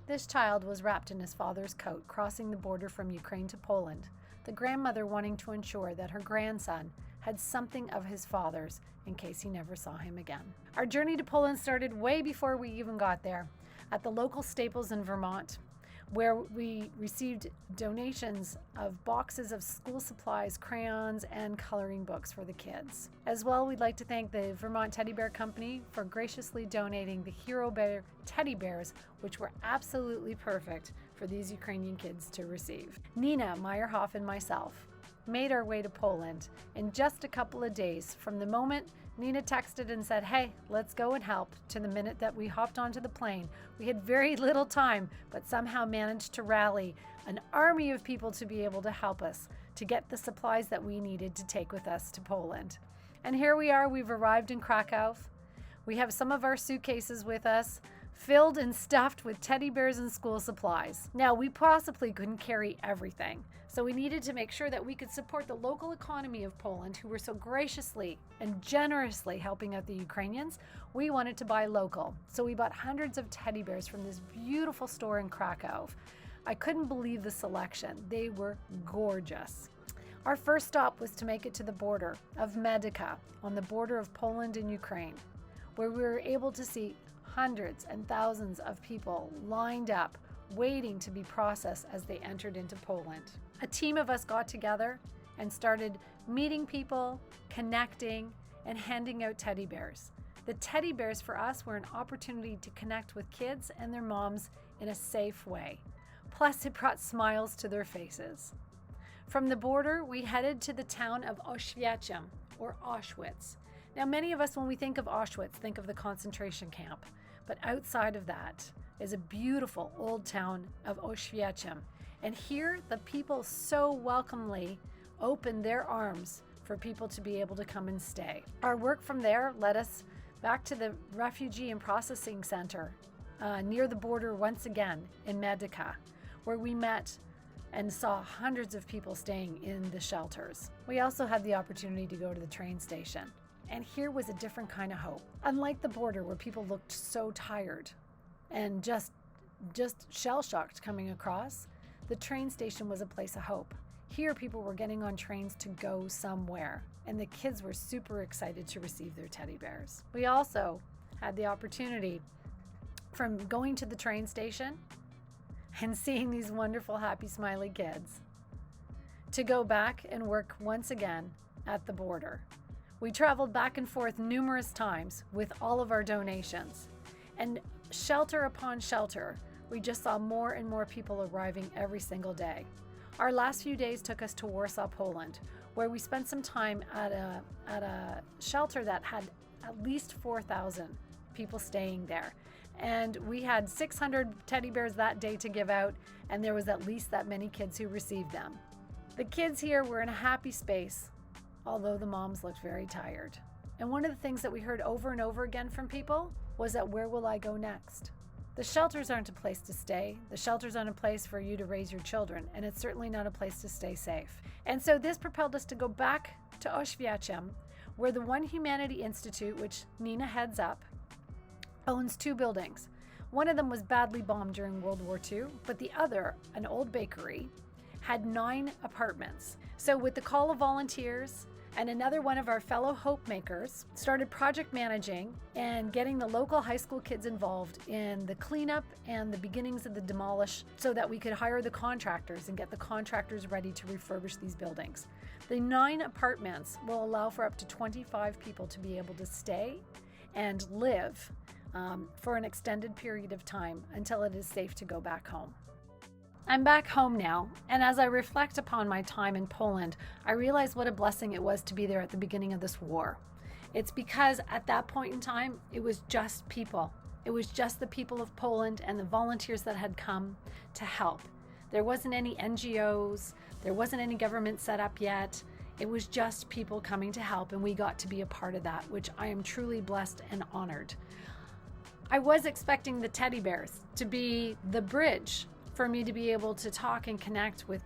This child was wrapped in his father's coat, crossing the border from Ukraine to Poland, the grandmother wanting to ensure that her grandson had something of his father's in case he never saw him again. Our journey to Poland started way before we even got there, at the local Staples in Vermont, where we received donations of boxes of school supplies, crayons, and coloring books for the kids. As well, we'd like to thank the Vermont Teddy Bear Company for graciously donating the Hero Bear teddy bears, which were absolutely perfect for these Ukrainian kids to receive. Nina Meyerhoff and myself made our way to Poland in just a couple of days from the moment Nina texted and said, "Hey, let's go and help," to the minute that we hopped onto the plane. We had very little time, but somehow managed to rally an army of people to be able to help us to get the supplies that we needed to take with us to Poland. And here we are, we've arrived in Krakow. We have some of our suitcases with us, filled and stuffed with teddy bears and school supplies. Now, we possibly couldn't carry everything, so we needed to make sure that we could support the local economy of Poland, who were so graciously and generously helping out the Ukrainians. We wanted to buy local, so we bought hundreds of teddy bears from this beautiful store in Krakow. I couldn't believe the selection. They were gorgeous. Our first stop was to make it to the border of Medyka, on the border of Poland and Ukraine, where we were able to see hundreds and thousands of people lined up, waiting to be processed as they entered into Poland. A team of us got together and started meeting people, connecting, and handing out teddy bears. The teddy bears for us were an opportunity to connect with kids and their moms in a safe way. Plus, it brought smiles to their faces. From the border, we headed to the town of Oświęcim, or Auschwitz. Now, many of us, when we think of Auschwitz, think of the concentration camp. But outside of that is a beautiful old town of Oświęcim. And here, the people so welcomely opened their arms for people to be able to come and stay. Our work from there led us back to the Refugee and Processing Center near the border once again in Medyka, where we met and saw hundreds of people staying in the shelters. We also had the opportunity to go to the train station. And here was a different kind of hope. Unlike the border, where people looked so tired and just shell-shocked coming across, the train station was a place of hope. Here, people were getting on trains to go somewhere, and the kids were super excited to receive their teddy bears. We also had the opportunity, from going to the train station and seeing these wonderful, happy, smiley kids, to go back and work once again at the border. We traveled back and forth numerous times with all of our donations, and shelter upon shelter, we just saw more and more people arriving every single day. Our last few days took us to Warsaw, Poland, where we spent some time at a shelter that had at least 4,000 people staying there. And we had 600 teddy bears that day to give out, and there was at least that many kids who received them. The kids here were in a happy space, although the moms looked very tired. And one of the things that we heard over and over again from people was that, where will I go next? The shelters aren't a place to stay. The shelters aren't a place for you to raise your children, and it's certainly not a place to stay safe. And so this propelled us to go back to Oświęcim, where the One Humanity Institute, which Nina heads up, owns 2 buildings. One of them was badly bombed during World War II, but the other, an old bakery, had 9 apartments. So with the call of volunteers and another one of our fellow hope makers, started project managing and getting the local high school kids involved in the cleanup and the beginnings of the demolish, so that we could hire the contractors and get the contractors ready to refurbish these buildings. The 9 apartments will allow for up to 25 people to be able to stay and live for an extended period of time until it is safe to go back home. I'm back home now, and as I reflect upon my time in Poland, I realize what a blessing it was to be there at the beginning of this war. It's because at that point in time, it was just people. It was just the people of Poland and the volunteers that had come to help. There wasn't any NGOs, there wasn't any government set up yet. It was just people coming to help, and we got to be a part of that, which I am truly blessed and honored. I was expecting the teddy bears to be the bridge for me to be able to talk and connect with